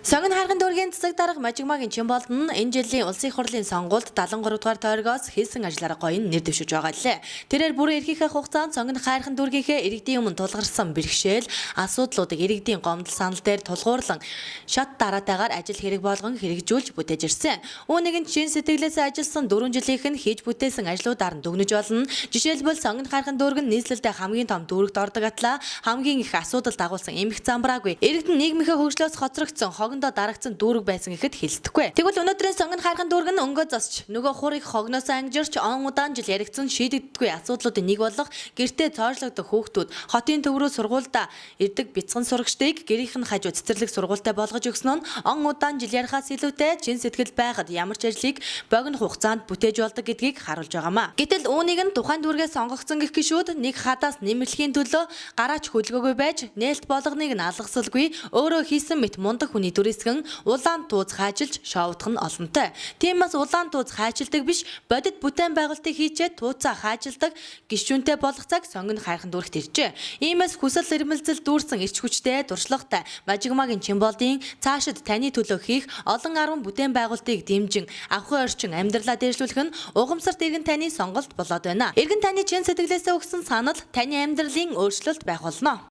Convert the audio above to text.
Сонгон хайрган дүүргийн цэцэг дарга Мажигмаагийн Чимболд нь энэ жилийн улсын их хурлын сонгуульд 73 дугаар тойрогоос хийсэн ажлаараа гоён нэр дэвшиж байгаа лээ. Тэрээр бүрэн эрхийнхээ хугацаанд сонгон хайрхан дүүргийнхээ иргэдийн өмнө тулгарсан бэрхшээл, асуудлуудыг иргэдийн гомдол санал дээр тулгуурлан шат дараатайгаар ажил хэрэг болгон хэрэгжүүлж бүтээж ирсэн. Үүнийг нь чин сэтгэлээс ажилласан 4 жилийнх нь хийж бүтээсэн ажлуудаар нь дүгнэж болно. Жишээлбэл сонгон хайрхан дүүрэг нь нийслэлдээ хамгийн том дүүрэгт ордог атлаа хамгийн их асуудал дагуулсан эмх замбраагүй. Иргэд нь нийгмийнхээ хөгжлөөс хоцрогдсон хогондоо дарагдсан дүүрэг байсан гэхэд хэлдэхгүй. Тэгвэл өнөөдрийн сонгон хайрхан дүүрэг нь өнгөө засч нөгөө хурыг хогноос ангижирч он удаан жил яригдсан шийдэгддэггүй асуудлуудын нэг болох гэртээ цоорлогдох хүүхдүүд хотын төв рүү сургуультай ирдэг бяцхан сурагчдыг гэрийнх нь хажуу цэцэрлэг сургуультай болгож өгсөн нь он удаан жил ярихаас илүүтэй чин сэтгэл байхад ямар ч ажлыг богино хугацаанд бүтээж болдог гэдгийг харуулж байгаамаа. Гэтэл үүнийг нь тухайн дүүргээ сонгогдсон гэх гишүүд нэг хадаас нэмэрлэхийн төлөө гараач хөлгөөгүй байж нээлт болгоныг нь алгасалгүй өөрөө хийсэн мэт мундаг хүний дүрсгэн улаан тууз хайчилж шоудах нь олонтой. Тиймээс улаан тууз хайчилдаг биш бодит бүтээн байгуулалтыг хийчээ тууцаа хайчилдаг гишүүнтэй болох цаг сонгон хайрхан дүүрэгт иржээ. Иймээс хүсэл эрмэлзэл дүүрсэн эрч хүчтэй дуршлагатай Мажигмаагийн Чимболдын цаашид таны төлөө хийх олон арван бүтээн байгуулалтыг дэмжин авахын орчин амьдралаа дээшлүүлэх нь угамсарт иргэн таны сонголт болоод байна. Иргэн таны чин сэтгэлээсээ өгсөн санал таны амьдралын өөрчлөлт байх болно.